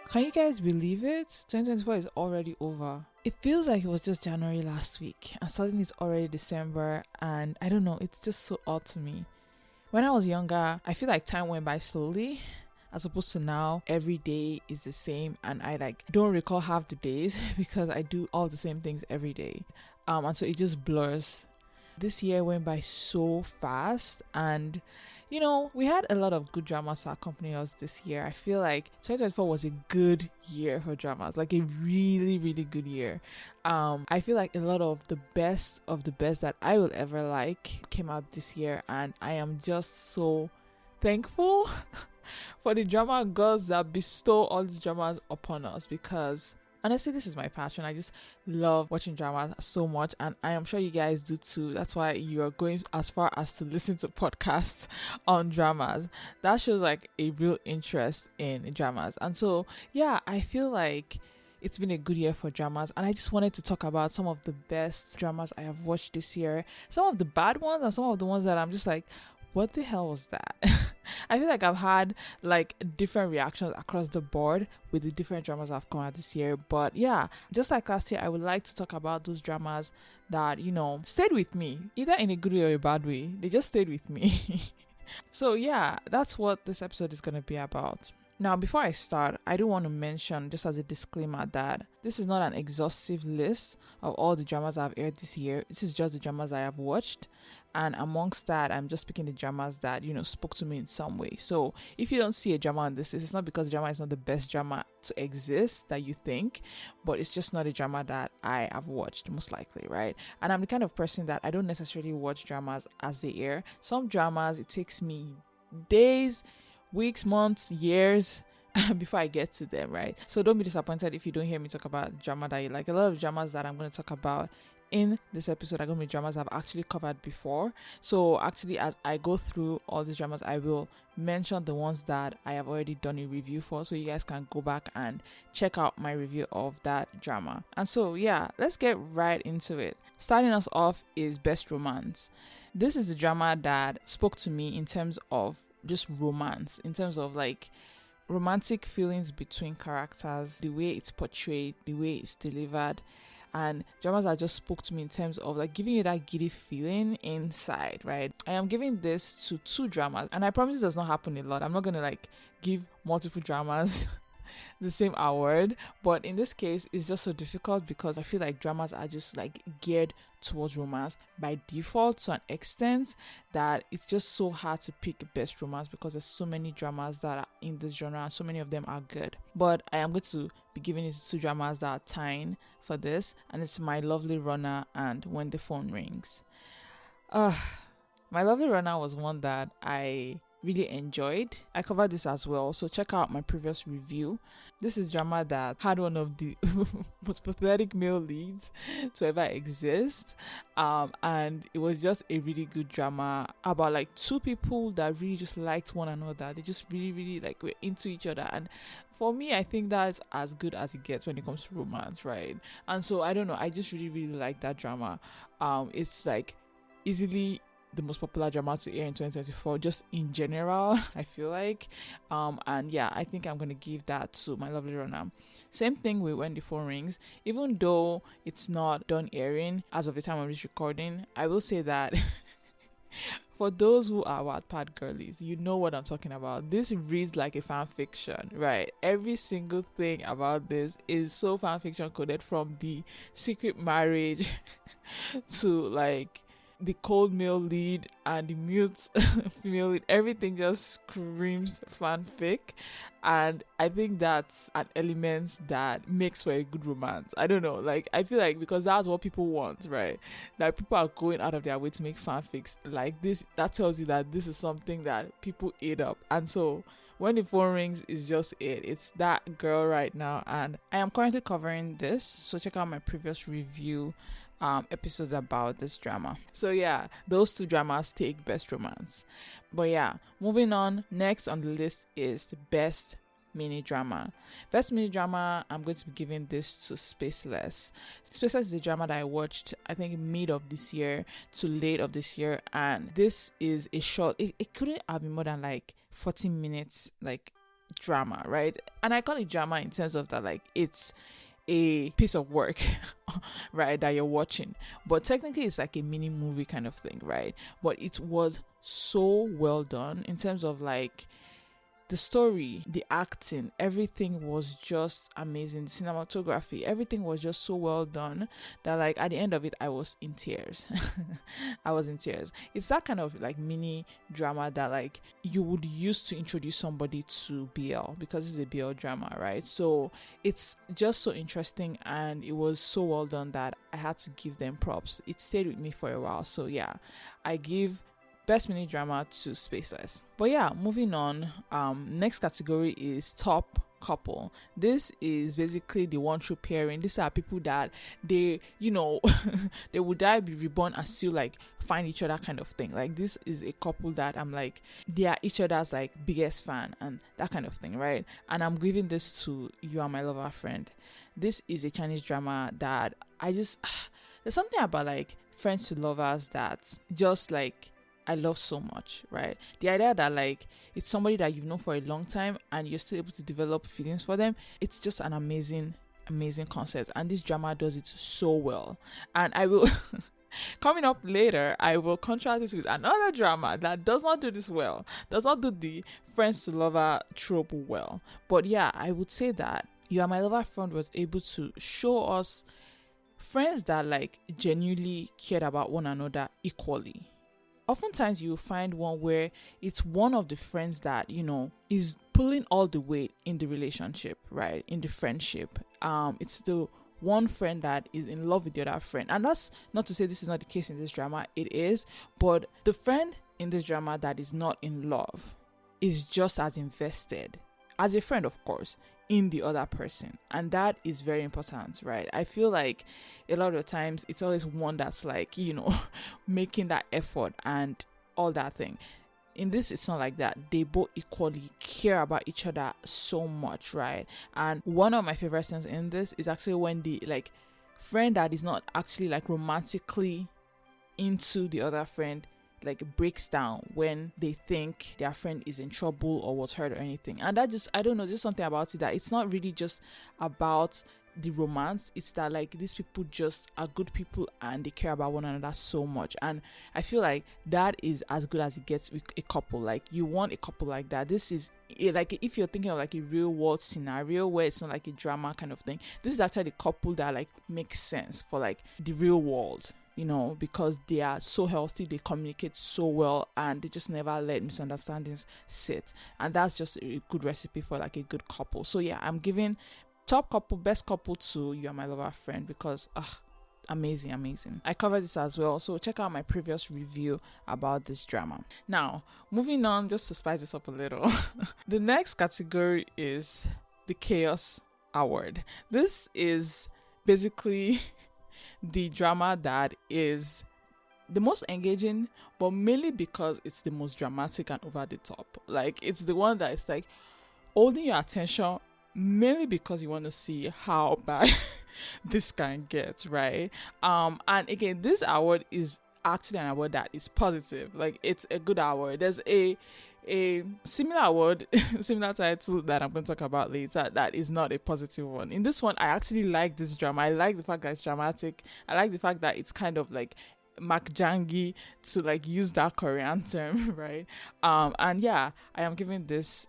Can you guys believe it? 2024 is already over. It feels like it was just January last week and suddenly it's already December, and I don't know, it's just so odd to me. When I was younger, I feel like time went by slowly as opposed to now every day is the same, and I don't recall half the days because I do all the same things every day. And so it just blurs. This year went by so fast, and we had a lot of good dramas to accompany us this year. I feel like 2024 was a good year for dramas, like a really, really good year. I feel like a lot of the best that I will ever like came out this year, and I am just so thankful for the drama gods that bestow all these dramas upon us, because honestly, this is my passion. I just love watching dramas so much, and I am sure you guys do too. That's why you are going as far as to listen to podcasts on dramas. That shows like a real interest in dramas. And so, yeah, I feel like it's been a good year for dramas, and I just wanted to talk about some of the best dramas I have watched this year, some of the bad ones, and some of the ones that I'm just like, what the hell was that? I feel like I've had like different reactions across the board with the different dramas I've come out this year. But yeah, just like last year, I would like to talk about those dramas that, stayed with me, either in a good way or a bad way. They just stayed with me. So yeah, that's what this episode is going to be about. Now, before I start, I do want to mention, just as a disclaimer, that this is not an exhaustive list of all the dramas I've aired this year. This is just the dramas I have watched. And amongst that, I'm just picking the dramas that, spoke to me in some way. So if you don't see a drama on this list, it's not because drama is not the best drama to exist that you think, but it's just not a drama that I have watched, most likely, right? And I'm the kind of person that I don't necessarily watch dramas as they air. Some dramas, it takes me days, weeks, months, years before I get to them, right? So don't be disappointed if you don't hear me talk about drama that you like. A lot of dramas that I'm going to talk about in this episode are going to be dramas I've actually covered before. So actually, as I go through all these dramas, I will mention the ones that I have already done a review for, so you guys can go back and check out my review of that drama. And so yeah, let's get right into it. Starting us off is Best Romance. This is a drama that spoke to me in terms of just romance, in terms of like romantic feelings between characters, the way it's portrayed, the way it's delivered, and dramas that just spoke to me in terms of like giving you that giddy feeling inside, right? I am giving this to 2 dramas, and I promise this does not happen a lot. I'm not gonna like give multiple dramas the same award, but in this case it's just so difficult because I feel like dramas are just like geared towards romance by default to an extent that it's just so hard to pick best romance because there's so many dramas that are in this genre and so many of them are good. But I am going to be giving it to 2 dramas that are tying for this, and it's My Lovely Runner and When the Phone Rings. My Lovely Runner was one that I really enjoyed. I covered this as well, so check out my previous review. This is drama that had one of the most pathetic male leads to ever exist, and it was just a really good drama about like 2 people that really just liked one another. They just really, really like were into each other, and for me, I think that's as good as it gets when it comes to romance, right? And so I don't know, I just really, really like that drama. It's like easily the most popular drama to air in 2024, just in general, I feel like. And yeah, I think I'm going to give that to My Lovely Runner. Same thing with When the Phone Rings. Even though it's not done airing as of the time of this recording, I will say that for those who are Wattpad girlies, you know what I'm talking about. This reads like a fan fiction, right? Every single thing about this is so fan fiction coded, from the secret marriage to like the cold male lead and the mute female lead. Everything just screams fanfic, and I think that's an element that makes for a good romance. I don't know, like I feel like because that's what people want, right? That people are going out of their way to make fanfics like this. That tells you that this is something that people eat up. And so When the Phone Rings is just it. It's that girl right now, and I am currently covering this, so check out my previous review episodes about this drama. So yeah, those 2 dramas take best romance. But yeah, moving on, next on the list is the best mini drama. Best mini drama, I'm going to be giving this to Spaceless. Spaceless is a drama that I watched, I think, mid of this year to late of this year, and this is a short, it couldn't have been more than like 40 minutes, like drama, right? And I call it drama in terms of that, like, it's a piece of work, right, that you're watching, but technically it's like a mini movie kind of thing, right? But it was so well done in terms of like the story, the acting, everything was just amazing. Cinematography, everything was just so well done that like at the end of it, I was in tears. I was in tears. It's that kind of like mini drama that like you would use to introduce somebody to BL, because it's a BL drama, right? So it's just so interesting, and it was so well done that I had to give them props. It stayed with me for a while. So yeah, I give best mini drama to Spaceless. But yeah, moving on. Next category is top couple. This is basically the one true pairing. These are people that they, you know, they would die, be reborn, and still like find each other kind of thing. Like this is a couple that I'm like, they are each other's like biggest fan and that kind of thing, right? And I'm giving this to You Are My Lover Friend. This is a Chinese drama that I just there's something about like friends to lovers that just like I love so much, right? The idea that like it's somebody that you've known for a long time and you're still able to develop feelings for them, it's just an amazing concept, and this drama does it so well. And I will coming up later, I will contrast this with another drama that does not do this well, does not do the friends to lover trope well. But yeah, I would say that You Are My Lover Friend was able to show us friends that like genuinely cared about one another equally. Oftentimes you will find one where it's one of the friends that, you know, is pulling all the weight in the relationship, right? In the friendship. It's the one friend that is in love with the other friend. And that's not to say this is not the case in this drama. It is. But the friend in this drama that is not in love is just as invested, as a friend, of course, in the other person. And that is very important, right? I feel like a lot of times it's always one that's like, you know, making that effort and all that thing. In this, it's not like that. They both equally care about each other so much, right? And one of my favorite scenes in this is actually when the like friend that is not actually like romantically into the other friend like breaks down when they think their friend is in trouble or was hurt or anything. And that just, I don't know, just something about it that it's not really just about the romance. It's that like these people just are good people and they care about one another so much. And I feel like that is as good as it gets with a couple. Like you want a couple like that. This is like, if you're thinking of like a real world scenario where it's not like a drama kind of thing, this is actually a couple that like makes sense for like the real world, you know, because they are so healthy, they communicate so well, and they just never let misunderstandings sit. And that's just a good recipe for like a good couple. So yeah, I'm giving top couple, best couple to You Are My Lover Friend, because amazing. I covered this as well, so check out my previous review about this drama. Now, moving on, just to spice this up a little, the next category is the Chaos Award. This is basically the drama that is the most engaging, but mainly because it's the most dramatic and over the top. Like it's the one that is like holding your attention, mainly because you want to see how bad this can get, right? And again, this award is actually an award that is positive. Like it's a good award. There's a similar award, similar title that I'm going to talk about later that is not a positive one. In this one, I actually like this drama. I like the fact that it's dramatic. I like the fact that it's kind of like makjangi, to like use that Korean term, right? And yeah, I am giving this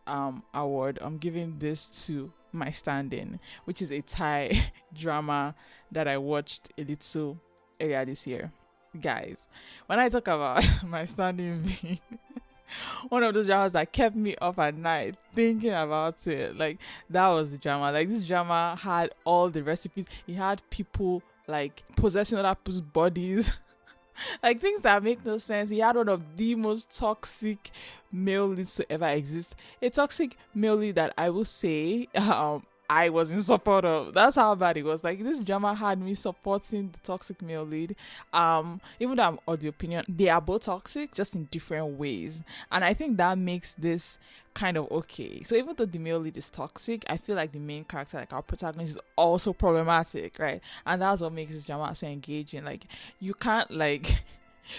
award. I'm giving this to My Stand-In, which is a Thai drama that I watched a little earlier this year. Guys, when I talk about My Stand-In being one of those dramas that kept me up at night thinking about it, like that was the drama. Like this drama had all the recipes. It had people like possessing other people's bodies like things that make no sense. He had one of the most toxic male leads to ever exist. A toxic male lead that I will say I was in support of. That's how bad it was. Like this drama had me supporting the toxic male lead. Even though I'm of the opinion they are both toxic, just in different ways. And I think that makes this kind of okay. So even though the male lead is toxic, I feel like the main character, like our protagonist, is also problematic, right? And that's what makes this drama so engaging. Like you can't like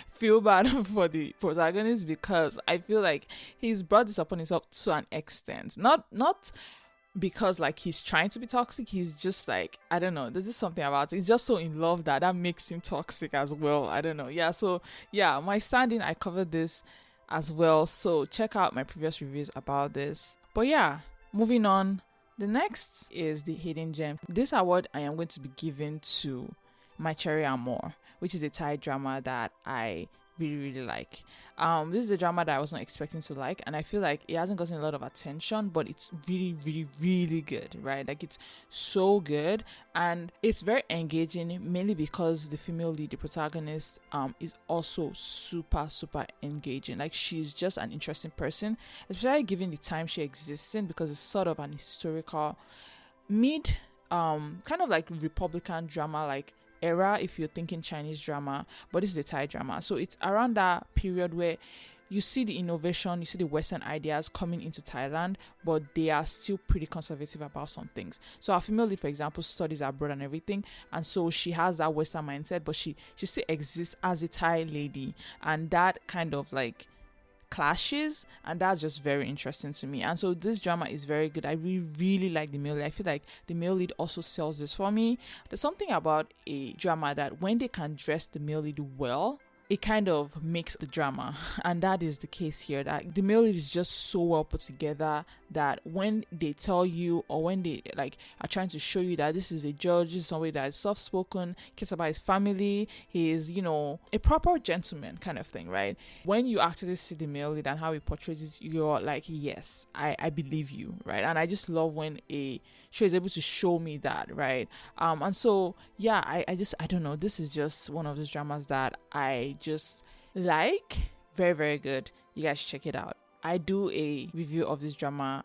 feel bad for the protagonist because I feel like he's brought this upon himself to an extent. Not because like he's trying to be toxic, he's just like, I don't know, there's just something about it. He's just so in love that makes him toxic as well. I don't know. Yeah, so yeah, my standing, I covered this as well. So check out my previous reviews about this. But yeah, moving on. The next is the Hidden Gem. This award I am going to be giving to My Cherry Amour, which is a Thai drama that I really like. This is a drama that I was not expecting to like, and I feel like it hasn't gotten a lot of attention, but it's really good, right? Like, it's so good, and it's very engaging, mainly because the female lead, the protagonist, is also super engaging. Like, she's just an interesting person, especially given the time she exists in, because it's sort of an historical kind of like Republican drama, like era, if you're thinking Chinese drama, but this is a Thai drama. So it's around that period where you see the innovation, you see the Western ideas coming into Thailand, but they are still pretty conservative about some things. So our female lead, for example, studies abroad and everything, and so she has that Western mindset, but she still exists as a Thai lady, and that kind of like clashes, and that's just very interesting to me. And so this drama is very good. I really like the male lead. I feel like the male lead also sells this for me. There's something about a drama that when they can dress the male lead well, it kind of makes the drama, and that is the case here. That the male lead is just so well put together that when they tell you, or when they like are trying to show you that this is a judge, this is somebody that is soft-spoken, cares about his family, he is, you know, a proper gentleman kind of thing, right? When you actually see the male lead and how he portrays it, you're like, yes, I believe you, right? And I just love when a show is able to show me that, right? And so yeah, I don't know, this is just one of those dramas that I just like. Very good. You guys should check it out. I do a review of this drama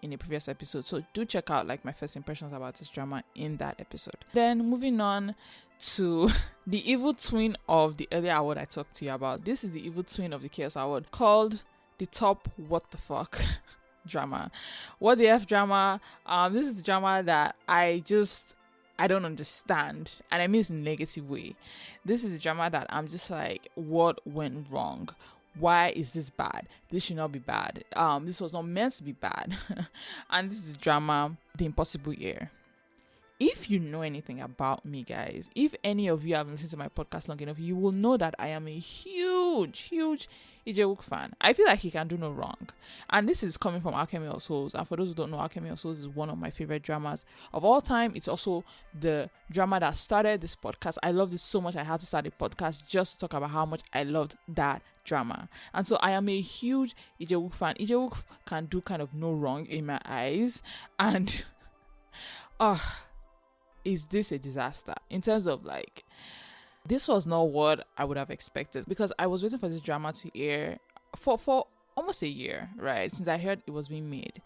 in a previous episode, so do check out like my first impressions about this drama in that episode. Then moving on to the evil twin of the earlier award I talked to you about. This is the evil twin of the Chaos Award, called the Top What the Fuck drama. What the F drama? This is the drama that I don't understand, and I mean it's in a negative way. This is a drama that I'm just like, what went wrong? Why is this bad? This should not be bad. This was not meant to be bad. And this is a drama, The Impossible Year. If you know anything about me, guys, if any of you have listened to my podcast long enough, you will know that I am a huge Ije fan. I feel like he can do no wrong. And this is coming from Alchemy of Souls. And for those who don't know, Alchemy of Souls is one of my favorite dramas of all time. It's also the drama that started this podcast. I love this so much. I had to start a podcast just to talk about how much I loved that drama. And so I am a huge Ije fan. Ije can do kind of no wrong in my eyes. And is this a disaster in terms of like, this was not what I would have expected, because I was waiting for this drama to air for almost a year, right, since I heard it was being made,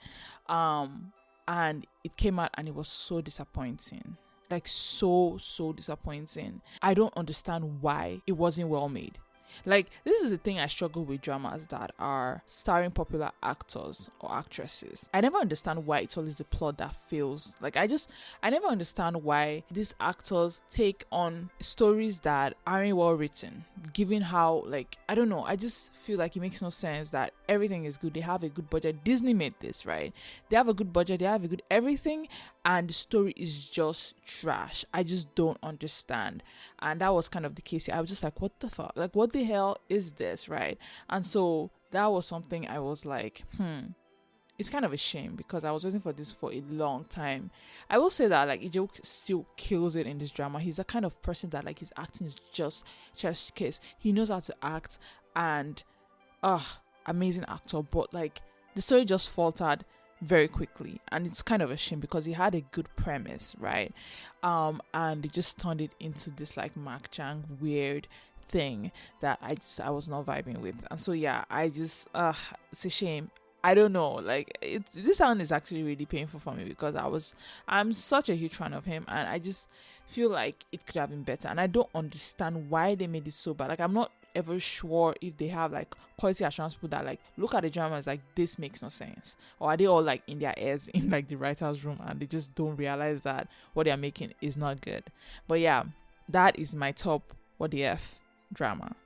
and it came out and it was so disappointing, like so disappointing. I don't understand why it wasn't well made. Like, this is the thing I struggle with dramas that are starring popular actors or actresses. I never understand why it's always the plot that fails. Like, I never understand why these actors take on stories that aren't well written, given how, like, I don't know, I just feel like it makes no sense that everything is good. They have a good budget. Disney made this, right? They have a good budget, they have a good everything, and the story is just trash. I just don't understand. And that was kind of the case here. I was just like, what the fuck? Like, what the hell is this, right? And so that was something I was like, it's kind of a shame, because I was waiting for this for a long time. I will say that, like, Ije still kills it in this drama. He's the kind of person that, like, his acting is just chef's kiss. He knows how to act, and amazing actor, but like the story just faltered very quickly, and it's kind of a shame, because he had a good premise, right? And they just turned it into this like Mark Chang weird thing that I was not vibing with. And so yeah, I just it's a shame. I don't know, like, this sound is actually really painful for me, because I'm such a huge fan of him, and I just feel like it could have been better, and I don't understand why they made it so bad. Like, I'm not ever sure if they have like quality assurance people that like look at the drama as like, this makes no sense, or are they all like in their ears in like the writer's room and they just don't realize that what they're making is not good. But yeah, that is my top what the F drama.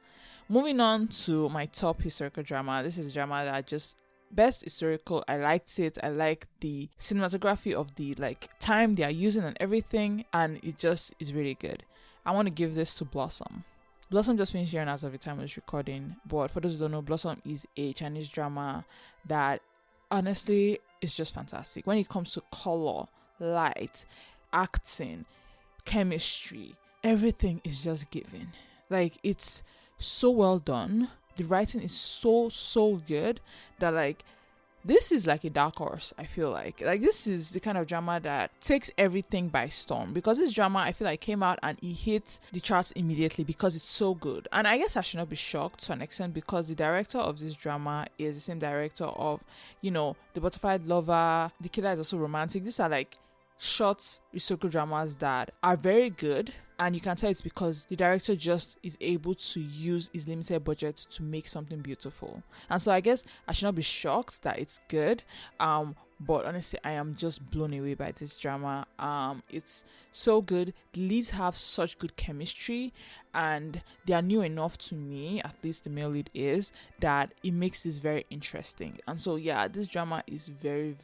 Moving on to my top historical drama. This is a drama that just best historical. I liked it. I like the cinematography of the like time they are using and everything, and it just is really good. I want to give this to Blossom. Blossom just finished airing as of the time of this recording, but for those who don't know, Blossom is a Chinese drama that honestly is just fantastic. When it comes to color, light, acting, chemistry, everything is just given. Like, it's so well done. The writing is so good that like this is like a dark horse. I feel like this is the kind of drama that takes everything by storm, because this drama I feel like came out and it hit the charts immediately because it's so good. And I guess I should not be shocked to an extent, because the director of this drama is the same director of, you know, The Butterfly Lover, The Killer Is Also Romantic. These are like short historical dramas that are very good, and you can tell it's because the director just is able to use his limited budget to make something beautiful. And so I guess I should not be shocked that it's good, but honestly I am just blown away by this drama. It's so good. The leads have such good chemistry, and they are new enough to me, at least the male lead is, that it makes this very interesting. And so yeah, this drama is very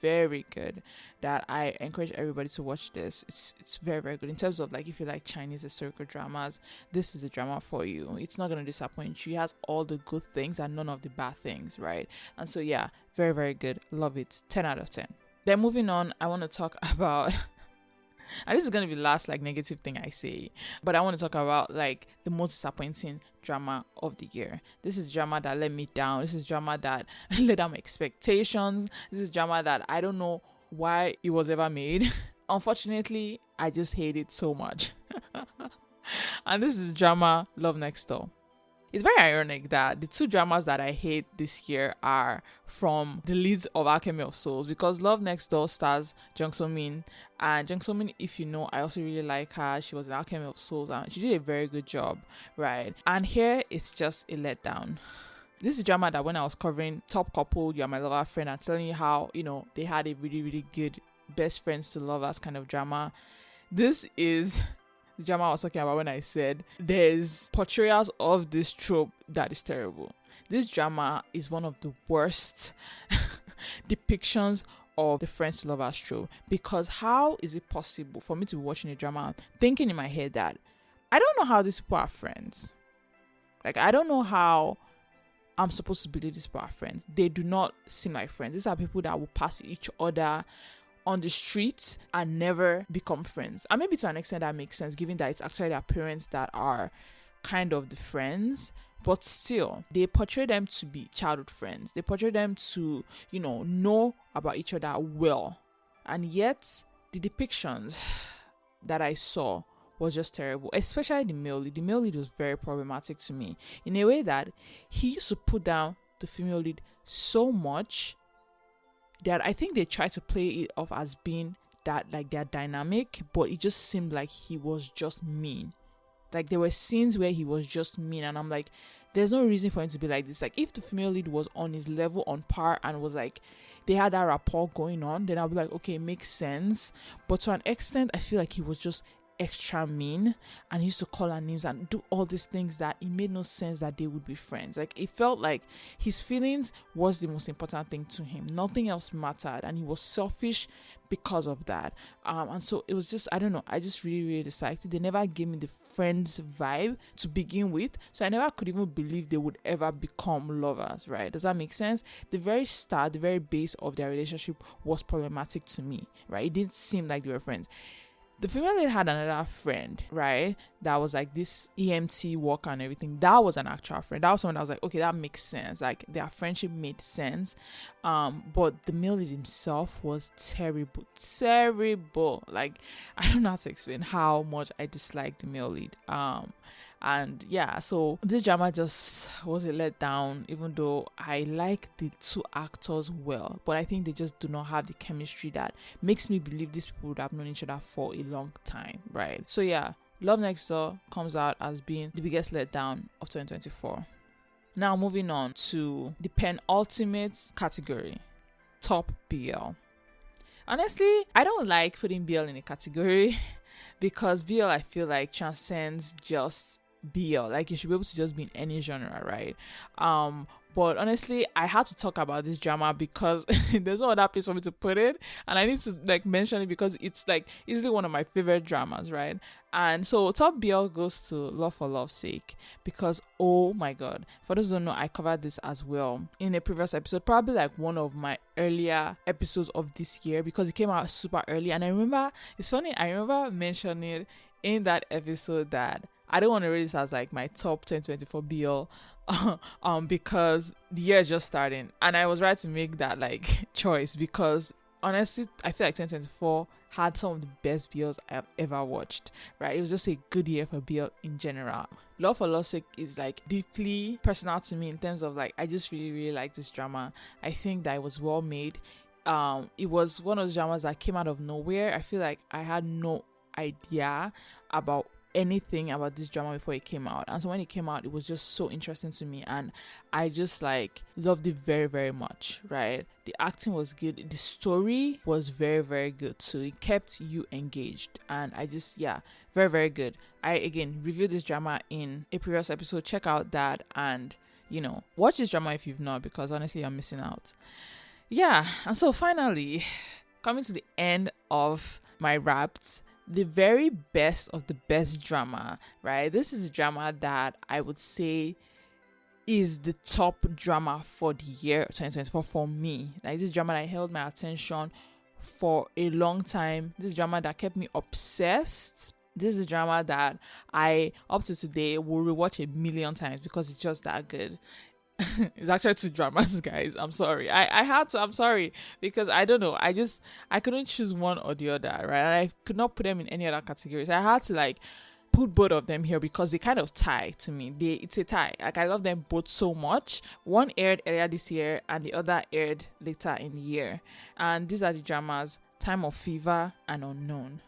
very good, that I encourage everybody to watch this. It's very very good. In terms of like, if you like Chinese historical dramas, this is a drama for you. It's not going to disappoint you. It has all the good things and none of the bad things, right? And so yeah, very very good. Love it. 10 out of 10. Then moving on, I want to talk about and this is going to be the last like negative thing I say, but I want to talk about like the most disappointing drama of the year. This is drama that let me down. This is drama that let down my expectations. This is drama that I don't know why it was ever made. Unfortunately, I just hate it so much. And this is drama Love Next Door. It's very ironic that the two dramas that I hate this year are from the leads of Alchemy of Souls, because Love Next Door stars Jung So Min, and Jung So Min, if you know, I also really like her. She was in Alchemy of Souls and she did a very good job, right? And here it's just a letdown. This is a drama that when I was covering Top Couple, You Are My Lover Friend, and telling you how, you know, they had a really really good best friends to lovers kind of drama, this is the drama I was talking about when I said there's portrayals of this trope that is terrible. This drama is one of the worst depictions of the friends to lovers trope, because how is it possible for me to be watching a drama thinking in my head that I don't know how these people are friends? Like, I don't know how I'm supposed to believe these people are friends. They do not seem like friends. These are people that will pass each other on the streets and never become friends. And maybe to an extent that makes sense, given that it's actually their parents that are kind of the friends, but still they portray them to be childhood friends. They portray them to, you know about each other well, and yet the depictions that I saw was just terrible, especially the male lead. The male lead was very problematic to me in a way that he used to put down the female lead so much that I think they tried to play it off as being that like they're dynamic, but it just seemed like he was just mean. Like, there were scenes where he was just mean, and I'm like, there's no reason for him to be like this. Like, if the female lead was on his level, on par, and was like, they had that rapport going on, then I'll be like, okay, it makes sense. But to an extent, I feel like he was just extra mean, and he used to call her names and do all these things that it made no sense that they would be friends. Like, it felt like his feelings was the most important thing to him. Nothing else mattered, and he was selfish because of that. And so it was just, I don't know, I just really really disliked it. They never gave me the friends vibe to begin with, so I never could even believe they would ever become lovers, right? Does that make sense? The very start, the very base of their relationship was problematic to me, right? It didn't seem like they were friends. The female lead had another friend, right, that was like this EMT worker and everything. That was an actual friend. That was someone that was like, okay, that makes sense. Like, their friendship made sense. But the male lead himself was terrible. Like, I don't know how to explain how much I disliked the male lead. And yeah, so this drama just was a letdown, even though I like the two actors well, but I think they just do not have the chemistry that makes me believe these people would have known each other for a long time, right? So yeah, Love Next Door comes out as being the biggest letdown of 2024. Now moving on to the penultimate category, Top BL. Honestly, I don't like putting BL in a category because BL, I feel like, transcends just BL. Like, you should be able to just be in any genre, right? But honestly, I had to talk about this drama because there's no other place for me to put it, and I need to like mention it because it's like easily one of my favorite dramas, right? And so top BL goes to Love for Love's Sake, because oh my god, for those who don't know, I covered this as well in a previous episode, probably like one of my earlier episodes of this year, because it came out super early. And I remember, it's funny, I remember mentioning in that episode that I don't want to rate this as like my top 2024 BL because the year is just starting, and I was right to make that like choice, because honestly I feel like 2024 had some of the best BLs I've ever watched, right? It was just a good year for BL in general. Love for Love's Sake is like deeply personal to me in terms of like, I just really like this drama. I think that it was well made. It was one of those dramas that came out of nowhere. I feel like I had no idea about anything about this drama before it came out, and so when it came out, it was just so interesting to me, and I just like loved it very, very much, right? The acting was good, the story was very, very good too. It kept you engaged, and I just, yeah, very, very good. I again reviewed this drama in a previous episode. Check out that, and you know, watch this drama if you've not, because honestly you're missing out. Yeah, and so finally, coming to the end of my wraps, the very best of the best drama, right? This is a drama that I would say is the top drama for the year 2024 for me. Like, this drama that held my attention for a long time. This drama that kept me obsessed. This is a drama that I, up to today, will rewatch a million times because it's just that good. It's actually two dramas, guys. I'm sorry. I had to. I'm sorry, because I don't know. I couldn't choose one or the other, right? And I could not put them in any other categories. I had to like put both of them here because they kind of tie to me. It's a tie. Like, I love them both so much. One aired earlier this year and the other aired later in the year. And these are the dramas: Time of Fever and Unknown.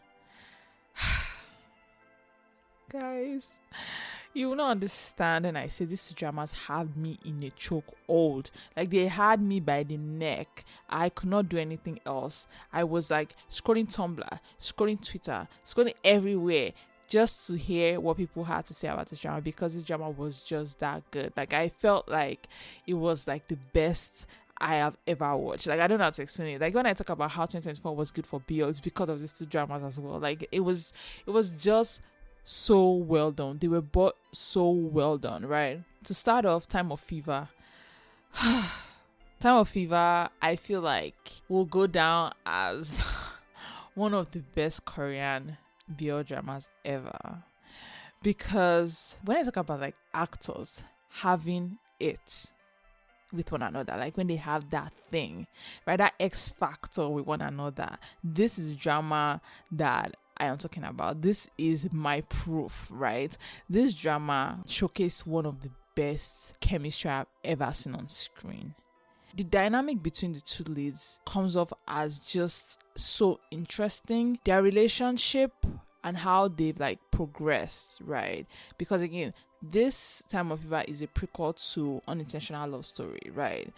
Guys, you will not understand when I say these dramas have me in a chokehold. Like, they had me by the neck. I could not do anything else. I was like scrolling Tumblr, scrolling Twitter, scrolling everywhere just to hear what people had to say about this drama, because this drama was just that good. Like, I felt like it was like the best I have ever watched. Like, I don't know how to explain it. Like, when I talk about how 2024 was good for BL, it's because of these two dramas as well. Like, it was just so well done. They were both so well done, right? To start off, Time of Fever. Time of Fever, I feel like, will go down as one of the best Korean BL dramas ever. Because when I talk about like actors having it with one another, like when they have that thing, right, that X factor with one another, this is drama that I am talking about. This is my proof, right? This drama showcased one of the best chemistry I've ever seen on screen. The dynamic between the two leads comes off as just so interesting. Their relationship and how they've like progressed, right? Because again, this Time of Fever is a prequel to Unintentional Love Story, right?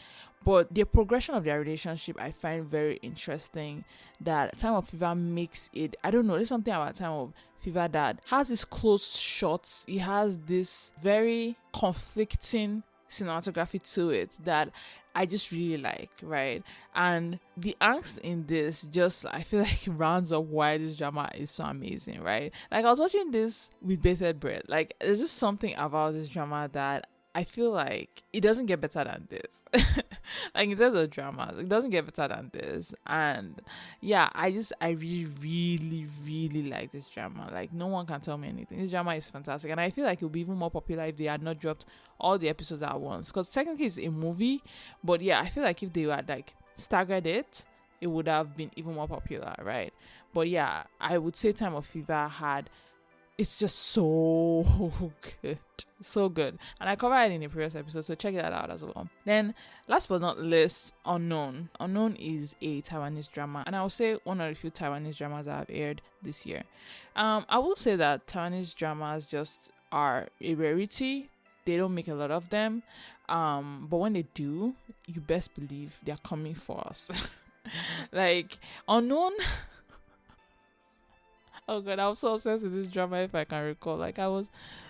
But the progression of their relationship I find very interesting. That Time of Fever makes it, I don't know, there's something about Time of Fever that has this close shots. It has this very conflicting cinematography to it that I just really like, right? And the angst in this just, I feel like, rounds up why this drama is so amazing, right? Like, I was watching this with bated breath. Like, there's just something about this drama that I feel like it doesn't get better than this. Like, in terms of dramas, it doesn't get better than this. And yeah, I really, really, really like this drama. Like, no one can tell me anything. This drama is fantastic. And I feel like it would be even more popular if they had not dropped all the episodes at once. Because technically it's a movie. But yeah, I feel like if they had like staggered it, it would have been even more popular, right? But yeah, I would say Time of Fever it's just so good. So good. And I covered it in a previous episode, so check that out as well. Then, last but not least, Unknown. Unknown is a Taiwanese drama, and I will say one of the few Taiwanese dramas that have aired this year. I will say that Taiwanese dramas just are a rarity. They don't make a lot of them. But when they do, you best believe they're coming for us. Like, Unknown... Oh god, I was so obsessed with this drama, if I can recall. Like, I was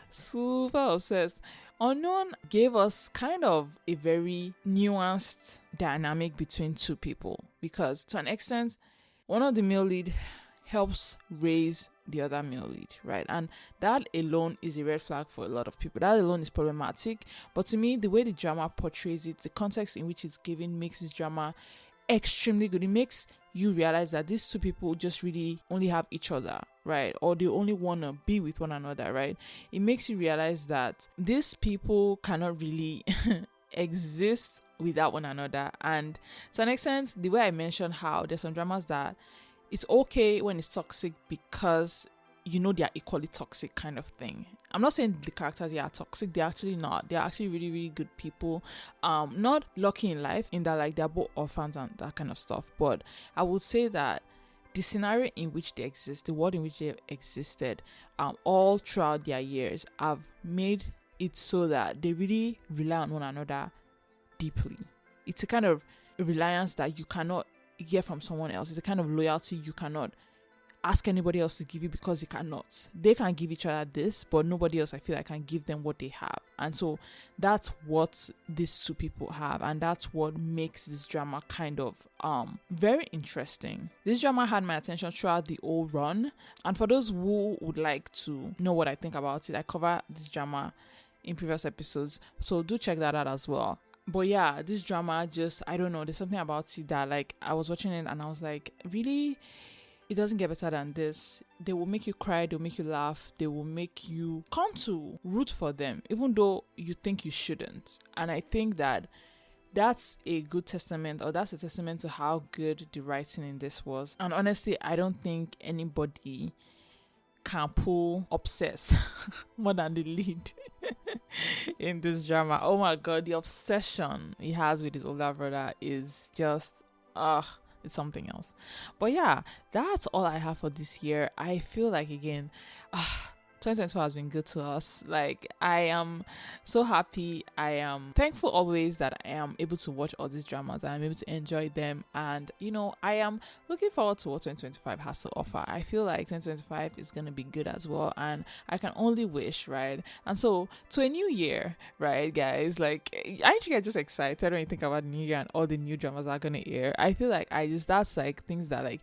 Super obsessed. Unknown gave us kind of a very nuanced dynamic between two people, because to an extent, one of the male lead helps raise the other male lead, right? And that alone is a red flag for a lot of people. That alone is problematic. But to me, the way the drama portrays it, the context in which it's given, makes this drama extremely good. It makes you realize that these two people just really only have each other, right? Or they only want to be with one another, right? It makes you realize that these people cannot really exist without one another. And to an extent, the way I mentioned how there's some dramas that it's okay when it's toxic because you know they're equally toxic kind of thing. I'm not saying the characters are toxic. They're actually not. They're actually really, really good people. Not lucky in life in that like they're both orphans and that kind of stuff. But I would say that the scenario in which they exist, the world in which they have existed, all throughout their years have made it so that they really rely on one another deeply. It's a kind of reliance that you cannot get from someone else. It's a kind of loyalty you cannot ask anybody else to give you, because they cannot. They can give each other this, but nobody else I feel like can give them what they have. And so that's what these two people have, and that's what makes this drama kind of very interesting. This drama had my attention throughout the whole run, and for those who would like to know what I think about it, I cover this drama in previous episodes, so do check that out as well. But yeah, this drama just, I don't know, there's something about it that like I was watching it and I was like, really? It doesn't get better than this. They will make you cry, they'll make you laugh, they will make you come to root for them, even though you think you shouldn't. And I think that that's a good testament, or that's a testament to how good the writing in this was. And honestly, I don't think anybody can pull obsess more than the lead in this drama. Oh my god, the obsession he has with his older brother is just it's something else. But yeah, that's all I have for this year. I feel like again 2024 has been good to us. Like, I am so happy. I am thankful always that I am able to watch all these dramas and I'm able to enjoy them. And, you know, I am looking forward to what 2025 has to offer. I feel like 2025 is going to be good as well. And I can only wish, right? And so, to a new year, right, guys? Like, I think I'm just excited when you think about the new year and all the new dramas that are going to air. I feel like that's like things that like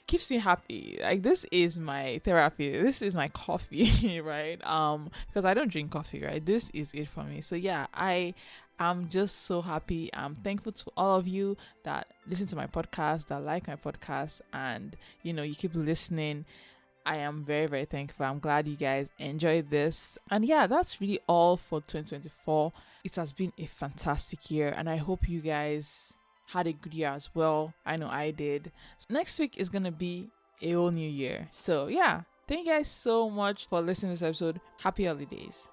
keeps me happy. Like, this is my therapy, this is my coffee right? Because I don't drink coffee, right? This is it for me. So yeah, I am just so happy. I'm thankful to all of you that listen to my podcast, that like my podcast, and you know, you keep listening. I am very, very thankful. I'm glad you guys enjoyed this. And yeah, that's really all for 2024. It has been a fantastic year, and I hope you guys had a good year as well. I know I did. Next week is gonna be a whole new year. So yeah, thank you guys so much for listening to this episode. Happy holidays.